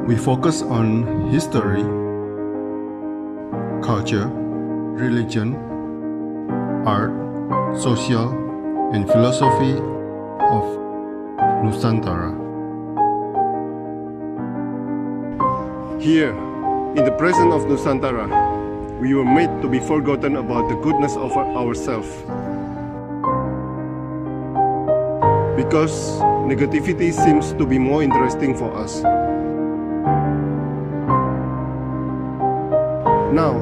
We focus on history, culture, religion, art, social, and philosophy of Nusantara. Here, in the presence of Nusantara, we were made to be forgotten about the goodness of ourselves. Because negativity seems to be more interesting for us. Now,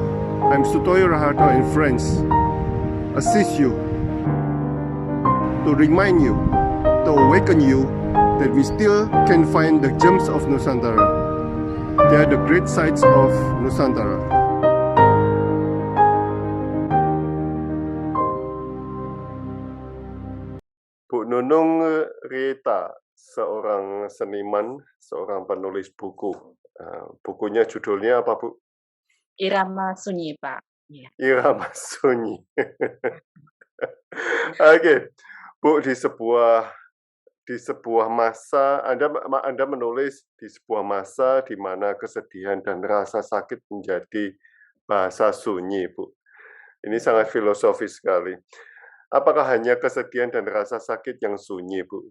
I'm Sutoyo Raharto and friends, assist you, to remind you, to awaken you that we still can find the gems of Nusantara. They are the great sights of Nusantara. Bu Nunung Rita, seorang seniman, seorang penulis buku. Bukunya judulnya apa, Bu? Irama Sunyi, Pak. Ya. Irama Sunyi. Oke, Bu, di sebuah masa Anda menulis di sebuah masa di mana kesedihan dan rasa sakit menjadi bahasa sunyi, Bu. Ini sangat filosofis sekali. Apakah hanya kesedihan dan rasa sakit yang sunyi, Bu?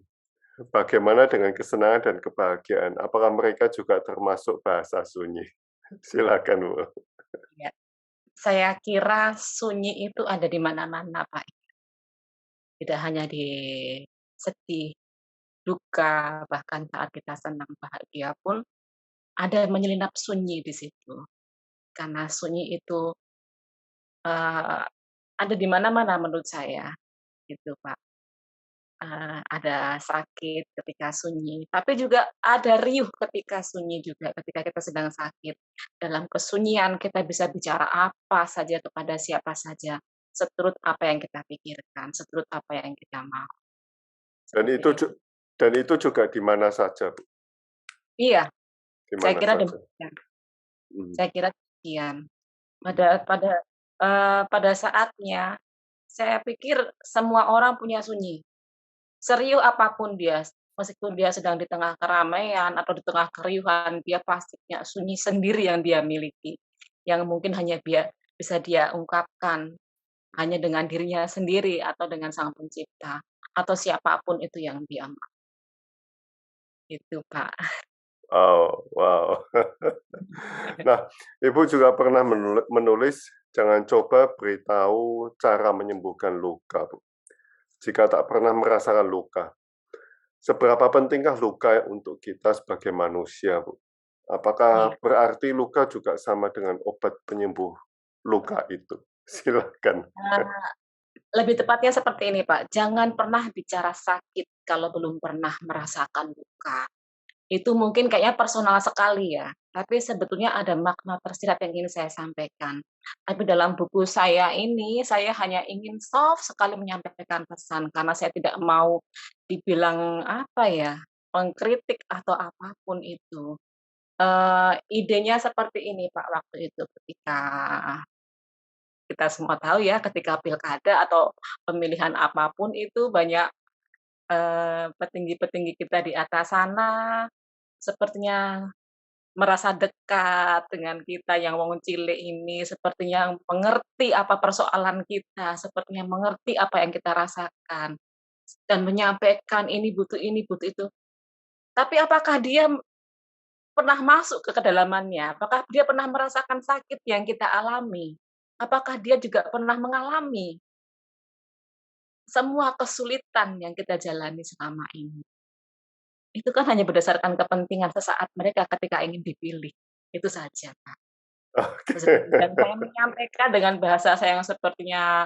Bagaimana dengan kesenangan dan kebahagiaan? Apakah mereka juga termasuk bahasa sunyi? Silakan, Bu. Ya. Saya kira sunyi itu ada di mana-mana, Pak. Tidak hanya di sedih, duka, bahkan saat kita senang bahagia pun ada menyelinap sunyi di situ. Karena sunyi itu ada di mana-mana menurut saya, gitu, Pak. Ada sakit ketika sunyi, tapi juga ada riuh ketika sunyi juga, ketika kita sedang sakit. Dalam kesunyian kita bisa bicara apa saja kepada siapa saja, seturut apa yang kita pikirkan, seturut apa yang kita mau. Dan itu juga di mana saja, Bu? Iya, Di saya mana kira saja? demikian. Saya kira demikian. Pada saatnya, saya pikir semua orang punya sunyi. Serius apapun dia, meskipun dia sedang di tengah keramaian atau di tengah keriuhan, dia pasti punya sunyi sendiri yang dia miliki, yang mungkin hanya bisa dia ungkapkan hanya dengan dirinya sendiri atau dengan Sang Pencipta, atau siapapun itu yang dia mau. Itu, Pak. Oh, wow. Nah, Ibu juga pernah menulis, jangan coba beritahu cara menyembuhkan luka, Bu. Jika tak pernah merasakan luka. Seberapa pentingkah luka untuk kita sebagai manusia, Bu? Apakah berarti luka juga sama dengan obat penyembuh luka itu? Silakan. Lebih tepatnya seperti ini, Pak, jangan pernah bicara sakit kalau belum pernah merasakan luka. Itu mungkin kayaknya personal sekali ya, tapi sebetulnya ada makna tersirat yang ingin saya sampaikan. Tapi dalam buku saya ini, saya hanya ingin soft sekali menyampaikan pesan, karena saya tidak mau dibilang, apa ya, pengkritik atau apapun itu. Idenya seperti ini, Pak, waktu itu ketika kita semua tahu ya, ketika pilkada atau pemilihan apapun itu banyak, petinggi-petinggi kita di atas sana sepertinya merasa dekat dengan kita yang wong cilik ini, sepertinya mengerti apa persoalan kita, sepertinya mengerti apa yang kita rasakan, dan menyampaikan ini, butuh itu. Tapi apakah dia pernah masuk ke kedalamannya? Apakah dia pernah merasakan sakit yang kita alami? Apakah dia juga pernah mengalami semua kesulitan yang kita jalani selama ini? Itu kan hanya berdasarkan kepentingan sesaat mereka ketika ingin dipilih, itu saja, Pak. Dan saya menyampaikan dengan bahasa saya yang sepertinya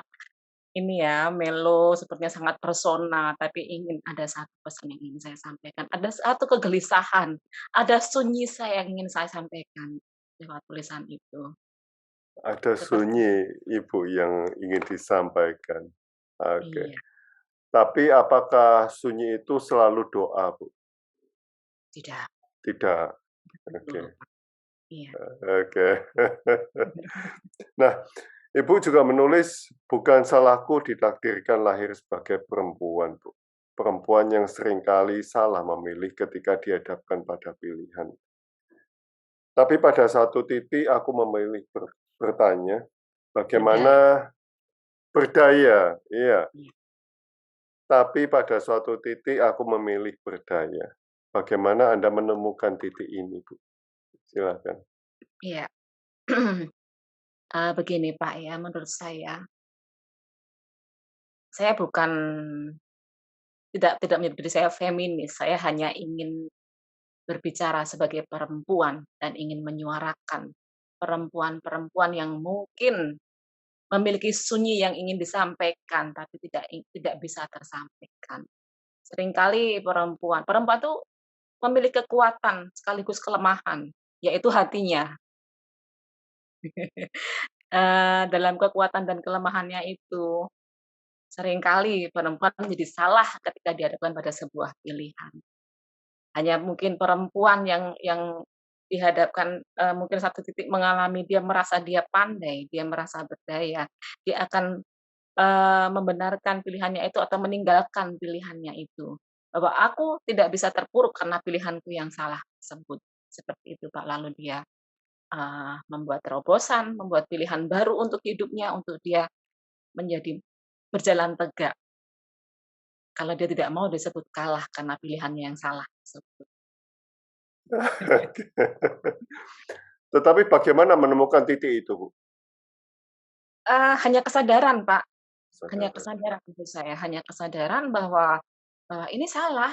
ini ya, melo, sepertinya sangat personal, tapi ada satu pesan yang ingin saya sampaikan, ada satu kegelisahan, ada sunyi saya yang ingin saya sampaikan lewat tulisan itu. Ada sunyi, Ibu, yang ingin disampaikan. Oke. Iya. Tapi apakah sunyi itu selalu doa, Bu? Tidak. Tidak. Oke. Iya. Oke. Nah, Ibu juga menulis, bukan salahku ditakdirkan lahir sebagai perempuan, Bu. Perempuan yang seringkali salah memilih ketika dihadapkan pada pilihan. Tapi pada satu titik aku memilih bertanya, Berdaya. bagaimana berdaya, iya. Iya. Tapi pada suatu titik aku memilih berdaya. Bagaimana Anda menemukan titik ini, Bu? Silakan. Iya. Begini Pak ya, menurut saya bukan tidak menyebut diri saya feminis, saya hanya ingin berbicara sebagai perempuan dan ingin menyuarakan perempuan-perempuan yang mungkin memiliki sunyi yang ingin disampaikan, tapi tidak bisa tersampaikan. Seringkali perempuan perempuan tuh memiliki kekuatan sekaligus kelemahan, yaitu hatinya. Dalam kekuatan dan kelemahannya itu, seringkali perempuan menjadi salah ketika dihadapkan pada sebuah pilihan. Hanya mungkin perempuan yang dihadapkan, mungkin satu titik mengalami dia merasa dia pandai, dia merasa berdaya, dia akan, membenarkan pilihannya itu atau meninggalkan pilihannya itu. Bahwa aku tidak bisa terpuruk karena pilihanku yang salah tersebut, seperti itu, Pak. Lalu dia, membuat terobosan, membuat pilihan baru untuk hidupnya, untuk dia menjadi berjalan tegak. Kalau dia tidak mau disebut kalah karena pilihannya yang salah tersebut. Tetapi bagaimana menemukan titik itu, Bu? Hanya kesadaran, Pak, hanya Saudara. kesadaran menurut saya, hanya kesadaran bahwa, ini salah,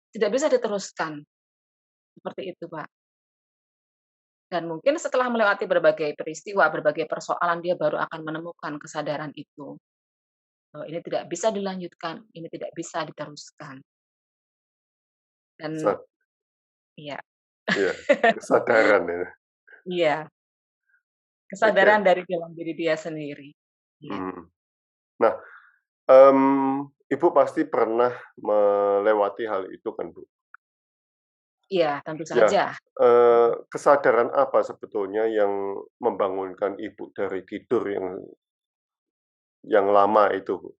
tidak bisa diteruskan, seperti itu, Pak. Dan mungkin setelah melewati berbagai peristiwa, berbagai persoalan, dia baru akan menemukan kesadaran itu, bahwa ini tidak bisa dilanjutkan, ini tidak bisa diteruskan. Dan Sa iya, iya, kesadaran ya. iya, kesadaran Oke. dari dalam diri dia sendiri. Iya, Mhm. Nah, Ibu pasti pernah melewati hal itu kan, Bu? iya, tentu Ya, saja. kesadaran apa sebetulnya yang membangunkan Ibu dari tidur yang lama itu, Bu,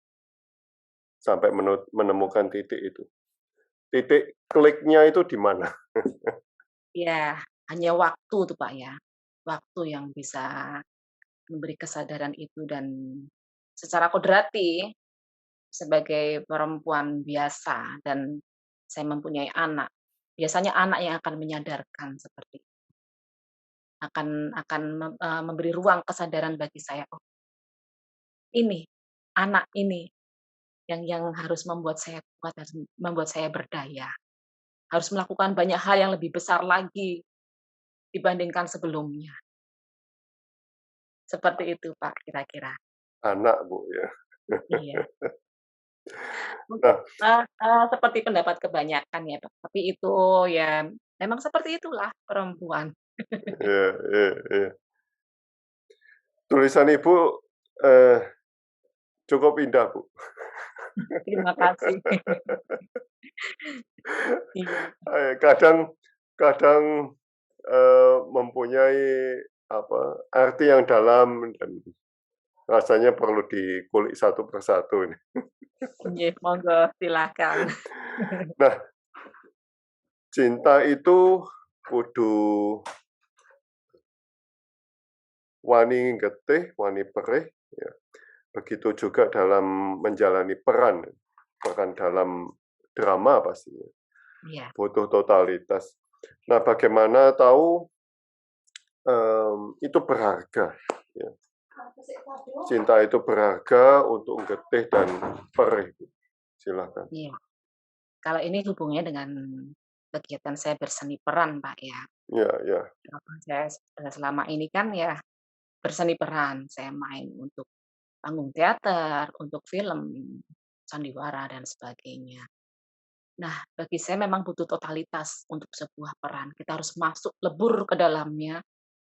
sampai menemukan titik itu? Titik kliknya itu di mana? Iya, hanya waktu tuh, Pak, ya. Waktu yang bisa memberi kesadaran itu dan secara kodrati sebagai perempuan biasa dan saya mempunyai anak, biasanya anak yang akan menyadarkan seperti memberi ruang kesadaran bagi saya, "Oh, ini, anak ini yang harus membuat saya kuat, harus membuat saya berdaya, harus melakukan banyak hal yang lebih besar lagi dibandingkan sebelumnya." Seperti itu, Pak, kira-kira. Anak, Bu, ya. Iya. Mungkin, Nah, seperti pendapat kebanyakan ya, Pak, tapi itu ya memang seperti itulah perempuan. iya, iya, iya. Tulisan Ibu, eee, cukup indah, Bu. Terima kasih. Iya, Kadang kadang, mempunyai arti yang dalam dan rasanya perlu dikulik satu persatu ini. nggih, monggo silakan. Nah, cinta itu kudu wani getih, wani perih, ya. Begitu juga dalam menjalani peran, peran dalam drama pastinya, Iya, butuh totalitas. Nah, bagaimana tahu, itu berharga, ya. Cinta itu berharga untuk getih dan perih. Silakan. iya. Kalau ini hubungannya dengan kegiatan saya berseni peran, Pak, ya. Ya, ya, Karena saya selama ini kan ya berseni peran, saya main untuk panggung teater, untuk film, sandiwara, dan sebagainya. Nah, bagi saya memang butuh totalitas untuk sebuah peran. Kita harus masuk lebur ke dalamnya,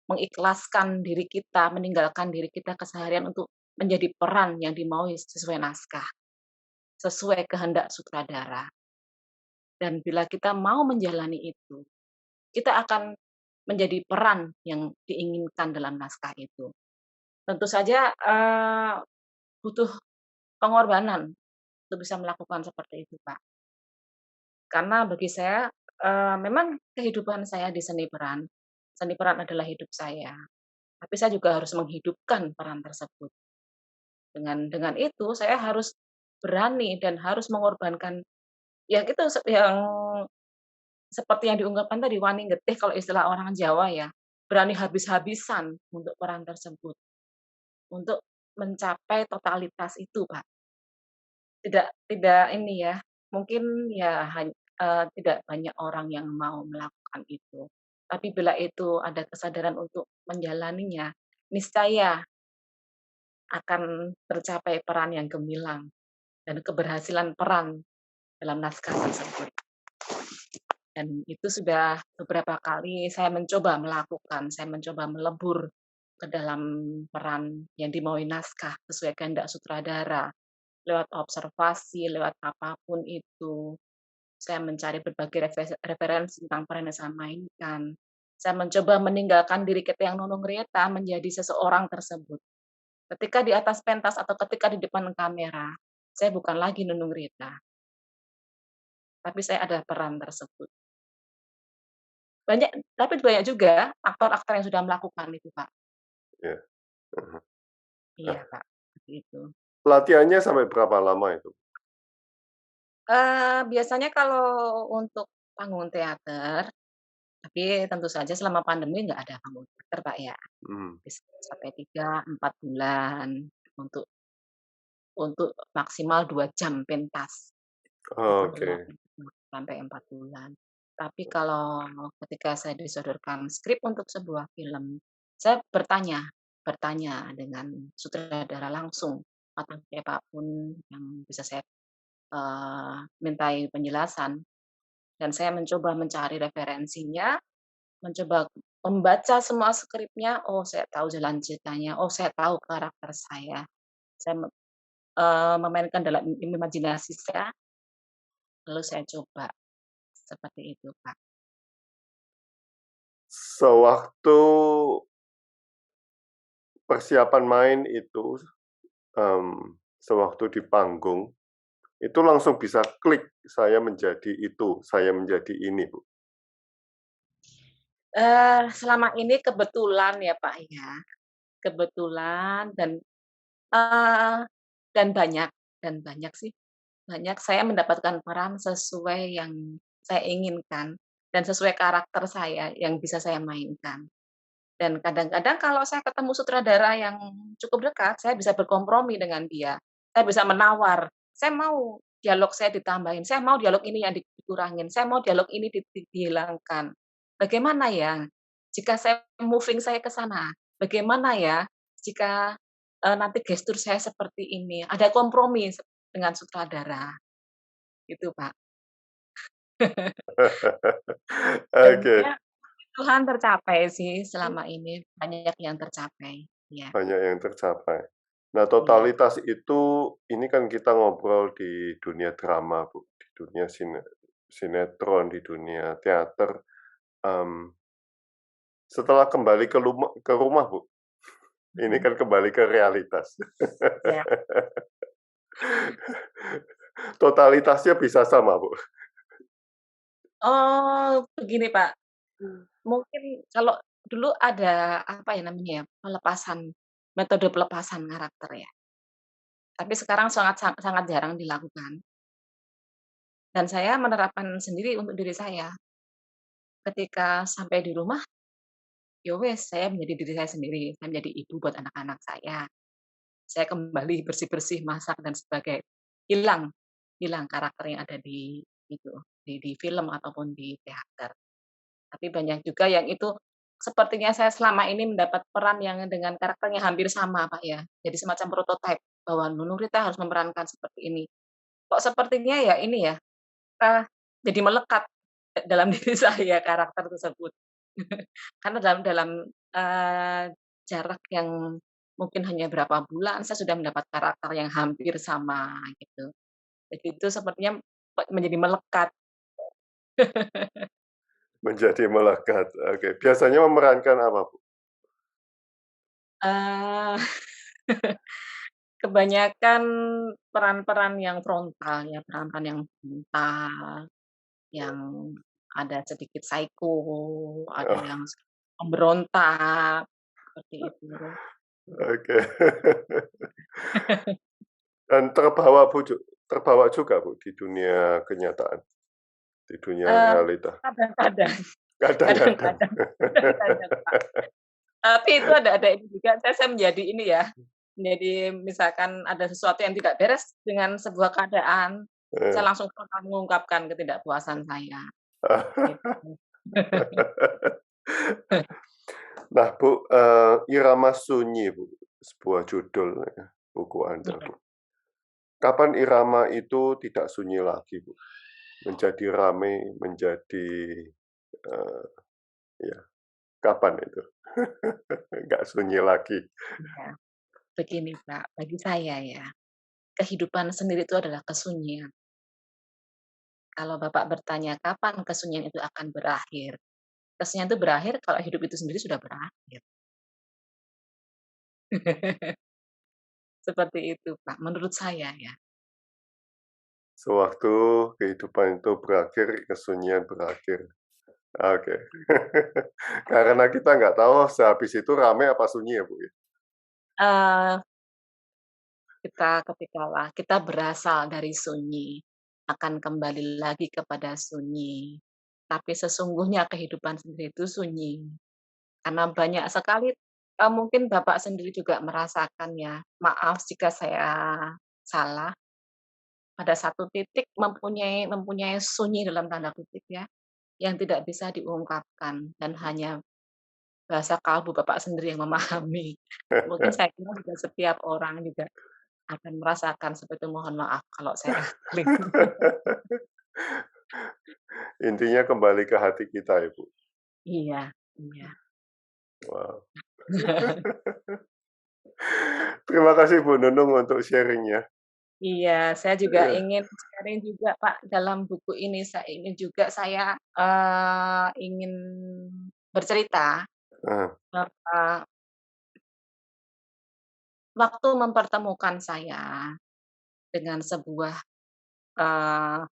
mengikhlaskan diri kita, meninggalkan diri kita keseharian untuk menjadi peran yang dimaui sesuai naskah, sesuai kehendak sutradara. Dan bila kita mau menjalani itu, kita akan menjadi peran yang diinginkan dalam naskah itu. Tentu saja, butuh pengorbanan untuk bisa melakukan seperti itu, Pak. Karena bagi saya, memang kehidupan saya di seni peran Seni peran adalah hidup saya, tapi saya juga harus menghidupkan peran tersebut. Dengan itu saya harus berani dan harus mengorbankan yang itu yang seperti yang diungkapkan tadi, wani getih kalau istilah orang Jawa ya, berani habis-habisan untuk peran tersebut, untuk mencapai totalitas itu, Pak. Tidak ini ya, mungkin ya tidak banyak orang yang mau melakukan itu. Tapi bila itu ada kesadaran untuk menjalaninya, niscaya akan tercapai peran yang gemilang dan keberhasilan peran dalam naskah tersebut. Dan itu sudah beberapa kali saya mencoba melakukan, saya mencoba melebur ke dalam peran yang dimaui naskah sesuai kehendak sutradara, lewat observasi, lewat apapun itu. Saya mencari berbagai referensi tentang peran yang saya mainkan. Saya mencoba meninggalkan diri kita yang nunung reta menjadi seseorang tersebut. Ketika di atas pentas atau ketika di depan kamera, saya bukan lagi nunung reta, tapi saya ada peran tersebut. Tapi banyak juga aktor-aktor yang sudah melakukan itu, Pak. Ya. Mhm. Iya, Nah, Pak, seperti itu. latihannya sampai berapa lama itu? Biasanya kalau untuk panggung teater, tapi tentu saja selama pandemi nggak ada panggung teater, Pak, ya. Mmm, Bisa sampai 3, 4 bulan untuk maksimal 2 jam pentas, itu oke. berlaku sampai 4 bulan. Tapi kalau ketika saya disodorkan skrip untuk sebuah film, saya bertanya bertanya dengan sutradara langsung atau siapapun yang bisa saya, mintai penjelasan dan saya mencoba mencari referensinya, mencoba membaca semua skripnya, oh saya tahu jalan ceritanya, oh saya tahu karakter saya. Saya memainkan dalam imajinasi saya, lalu saya coba, seperti itu, Kak. Sewaktu persiapan main itu, sewaktu di panggung, itu langsung bisa klik, saya menjadi itu, saya menjadi ini, Bu? Selama ini kebetulan ya, Pak, ya, kebetulan eee, dan banyak sih, banyak saya mendapatkan peran sesuai yang saya inginkan dan sesuai karakter saya yang bisa saya mainkan. Dan kadang-kadang kalau saya ketemu sutradara yang cukup dekat, saya bisa berkompromi dengan dia. Saya bisa menawar, "Saya mau dialog saya ditambahin, saya mau dialog ini yang dikurangin, saya mau dialog ini dihilangkan. Bagaimana ya jika saya moving saya ke sana? Bagaimana ya jika, nanti gestur saya seperti ini?" Ada kompromi dengan sutradara, gitu, Pak. Dan Oke, ya Tuhan tercapai sih selama ini, banyak yang tercapai. Iya banyak yang tercapai. Nah, iya. totalitas itu, ini kan kita ngobrol di dunia drama, Bu, di dunia sinetron, di dunia teater, mmm, setelah kembali ke rumah, Bu, ini Mhm, kan kembali ke realitas. iya. Totalitasnya bisa sama, Bu? Oh, begini, Pak, mungkin kalau dulu ada, apa ya namanya ya, metode pelepasan karakter ya, tapi sekarang sangat jarang dilakukan dan saya menerapkan sendiri untuk diri saya. Ketika sampai di rumah, ya wes saya menjadi diri saya sendiri, saya menjadi ibu buat anak-anak saya. Saya kembali bersih-bersih, masak dan sebagainya. Hilang hilang karakter yang ada di itu, di film ataupun di teater. Tapi banyak juga yang itu sepertinya saya selama ini mendapat peran yang dengan karakternya hampir sama, Pak, ya. Jadi semacam prototipe bahwa Nunung Rita harus memerankan seperti ini. Kok sepertinya ya ini ya, eee, jadi melekat dalam diri saya karakter tersebut. Karena dalam, eee, jarak yang mungkin hanya berapa bulan, saya sudah mendapat karakter yang hampir sama gitu. Jadi itu sepertinya menjadi melekat. Menjadi melekat, oke. Biasanya memerankan apa, Bu? Eee, kebanyakan peran-peran yang frontal ya, peran-peran yang frontal, yang ada sedikit psycho, ada Oh, yang memberontak, seperti itu. Oke. Dan terbawa juga, Bu, di dunia kenyataan, di dunia Eee, realita? kadang-kadang Kadang-kadang. kadang-kadang kadang-kadang, Pak. Tapi itu ada ini juga, saya menjadi ini ya, menjadi misalkan ada sesuatu yang tidak beres dengan sebuah keadaan, saya Heeh. langsung spontan mengungkapkan ketidakpuasan saya, gitu. Nah, Bu, Irama Sunyi, Bu, sebuah judul ya, buku Anda, Iya. Bu. Kapan irama itu tidak sunyi lagi, Bu? Menjadi rame, menjadi, eee, ya, kapan itu? Nggak sunyi lagi. Iya, begini Pak, bagi saya ya, kehidupan sendiri itu adalah kesunyian. Kalau Bapak bertanya kapan kesunyian itu akan berakhir, kesunyian itu berakhir kalau hidup itu sendiri sudah berakhir. Seperti itu Pak, menurut saya ya. Sewaktu kehidupan itu berakhir, kesunyian berakhir. Oke. Karena kita nggak tahu sehabis itu rame apa sunyi ya, Bu, ya? Eee, ketika kita berasal dari sunyi, akan kembali lagi kepada sunyi. Tapi sesungguhnya kehidupan sendiri itu sunyi. Karena banyak sekali, mungkin Bapak sendiri juga merasakan ya, maaf jika saya salah, pada satu titik mempunyai "sunyi" dalam tanda kutip ya, yang tidak bisa diungkapkan dan hanya bahasa kalbu Bapak sendiri yang memahami. Mungkin saya kira juga setiap orang juga akan merasakan seperti itu, mohon maaf kalau saya keliru. Intinya kembali ke hati kita ya, Bu. Iya iya. Wow. Terima kasih Bu Nunung untuk sharing-nya. Iya, saya juga Iya, ingin sharing juga, Pak, dalam buku ini saya ingin bercerita heeh. bahwa waktu mempertemukan saya dengan sebuah, eee,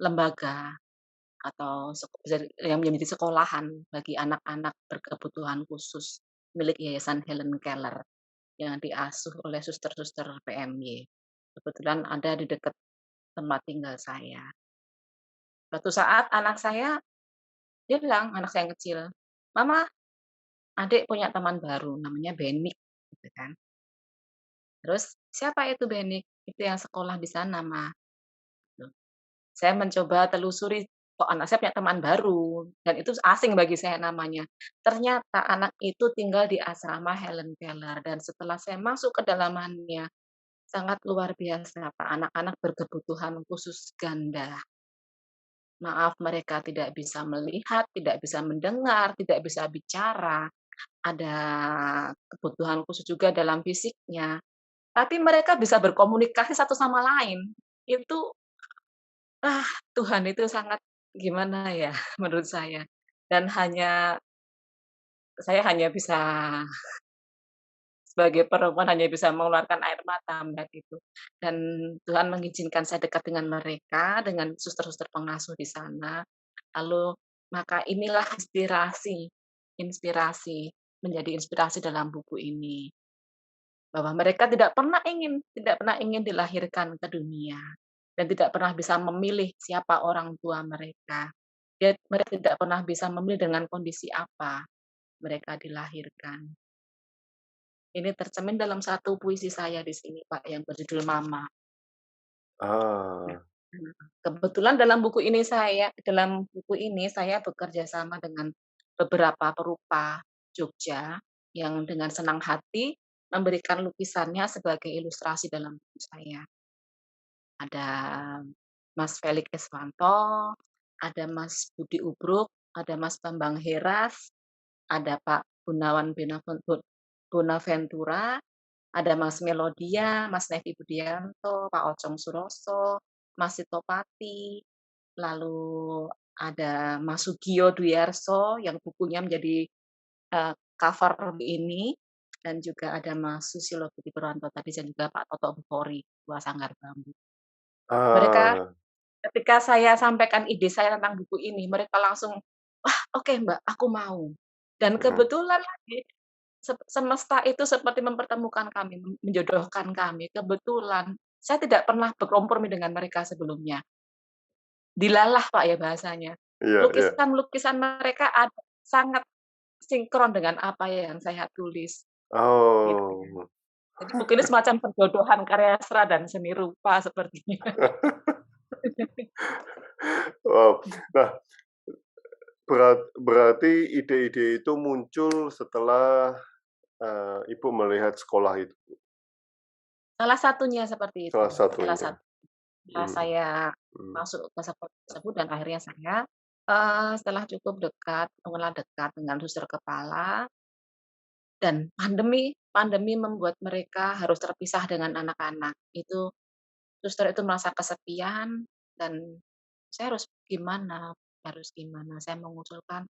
lembaga atau yang menjadi sekolahan bagi anak-anak berkebutuhan khusus milik Yayasan Helen Keller yang diasuh oleh suster-suster PMY. Kebetulan ada di dekat tempat tinggal saya. Suatu saat dia bilang, anak saya yang kecil, "Mama, adik punya teman baru namanya Benik," gitu kan. Terus, "Siapa itu Benik?" "Itu yang sekolah di sana, Ma." Gitu. Saya mencoba telusuri, kok anak saya punya teman baru, dan itu asing bagi saya namanya. Ternyata anak itu tinggal di asrama Helen Keller, dan setelah saya masuk ke dalamannya, sangat luar biasa, Pak, anak-anak berkebutuhan khusus ganda. Maaf, mereka tidak bisa melihat, tidak bisa mendengar, tidak bisa bicara, ada kebutuhan khusus juga dalam fisiknya, tapi mereka bisa berkomunikasi satu sama lain. Itu, Tuhan itu sangat gimana ya menurut saya, dan saya hanya bisa sebagai perempuan hanya bisa mengeluarkan air mata melihat itu. Dan Tuhan mengizinkan saya dekat dengan mereka, dengan suster-suster pengasuh di sana. Lalu maka inilah inspirasi inspirasi, menjadi inspirasi dalam buku ini. Bahwa mereka tidak pernah ingin dilahirkan ke dunia, dan tidak pernah bisa memilih siapa orang tua mereka. Mereka tidak pernah bisa memilih dengan kondisi apa mereka dilahirkan. Ini tercermin dalam satu puisi saya di sini, Pak, yang berjudul Mama. Ah, Kebetulan dalam buku ini saya bekerja sama dengan beberapa perupa Jogja yang dengan senang hati memberikan lukisannya sebagai ilustrasi dalam buku saya. Ada Mas Felix Eswanto, ada Mas Budi Ubruk, ada Mas Bambang Heras, ada Pak Bonaventura, ada Mas Melodia, Mas Nevi Budianto, Pak Ocong Suroso, Mas Sitopati, lalu ada Mas Sugio Dwiarso yang bukunya menjadi, cover ini, dan juga ada Mas Susilo Budi Purwanto tadi, dan juga Pak Toto Bukhori, Dua Sanggar Bambu. Mereka ah, ketika saya sampaikan ide saya tentang buku ini, mereka langsung, "Wah, oke Mbak, aku mau." Dan mhm, kebetulan lagi semesta itu seperti mempertemukan kami, menjodohkan kami, kebetulan. Saya tidak pernah berkompromi dengan mereka sebelumnya. Dilalah, Pak, ya bahasanya. iya iya. Lukisan-lukisan mereka sangat sinkron dengan apa yang saya tulis, gitu. Oh. Jadi mungkin ini semacam perjodohan karya sastra dan seni rupa sepertinya. Wow. Nah, berarti ide-ide itu muncul setelah, Ibu melihat sekolah itu, Salah satunya seperti itu, salah salah satunya? satu setelah Mmm, saya mhm, masuk ke sekolah tersebut dan akhirnya saya, setelah cukup dekat, mengenal dekat dengan suster kepala dan pandemi pandemi membuat mereka harus terpisah dengan anak-anak. Itu suster itu merasa kesepian dan saya harus gimana, saya mengusulkan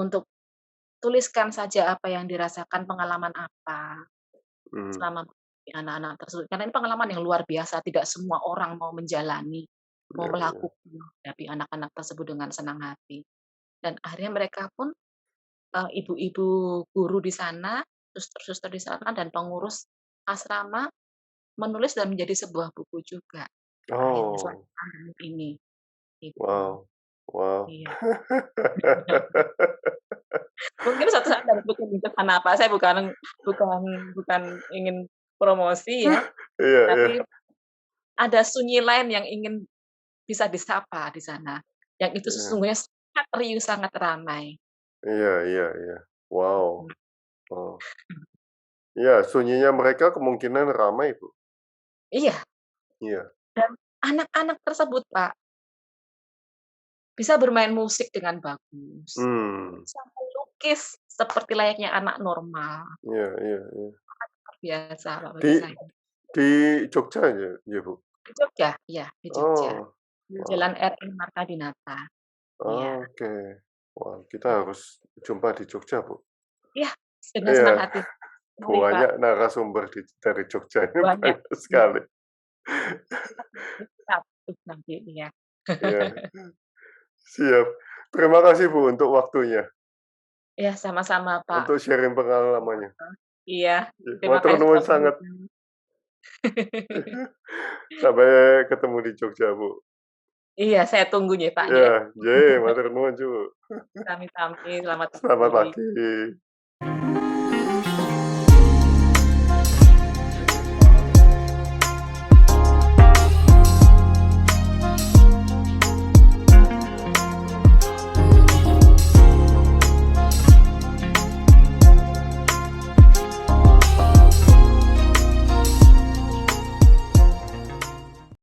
untuk tuliskan saja apa yang dirasakan, pengalaman apa mhm, selama menghadapi anak-anak tersebut. Karena ini pengalaman yang luar biasa, tidak semua orang mau menjalani, mau iya iya, melakukan menghadapi anak-anak tersebut dengan senang hati. Dan akhirnya mereka pun, ibu-ibu guru di sana, suster-suster di sana, dan pengurus asrama menulis dan menjadi sebuah buku juga akhirnya selama oh, pandemi ini, gitu. wow wow. Iya. Mungkin suatu saat dari bikin ke sana apa, saya bukan bukan ingin promosi ya, Iya iya tapi ada sunyi lain yang ingin bisa disapa di sana, yang itu iya sesungguhnya sangat riuh, sangat ramai. iya iya iya. Wow, oh. Iya, sunyinya mereka kemungkinan ramai, Bu. Iya, Iya, dan anak-anak tersebut, Pak, bisa bermain musik dengan bagus, mmm, bisa melukis seperti layaknya anak normal, iya iya iya. luar biasa Pak Di bagi saya. di Jogja ya, Bu? Di Jogja, iya, di Jogja, Oh, di Jalan wow, RI Marta Dinata, iya. oke. Wah, kita Iya. harus jumpa di Jogja, Bu. Iya, dengan senang Iya, hati. Mari, Pak, banyak narasumber dari Jogja ini banyak. banyak Iya, sekali. kita tuh nanti, iya. Iya, siap. Terima kasih, Bu, untuk waktunya, Iya, sama-sama, Pak. untuk sharing pengalamannya. Iya, terima Matur kasih nuwun Bapak sangat. juga. Sampai ketemu di Jogja, Bu. Iya, saya tunggu nggih, Pak, nggih. Ya, nggih, matur nuwun, Bu. Sami-sami, selamat Selamat pagi. pagi.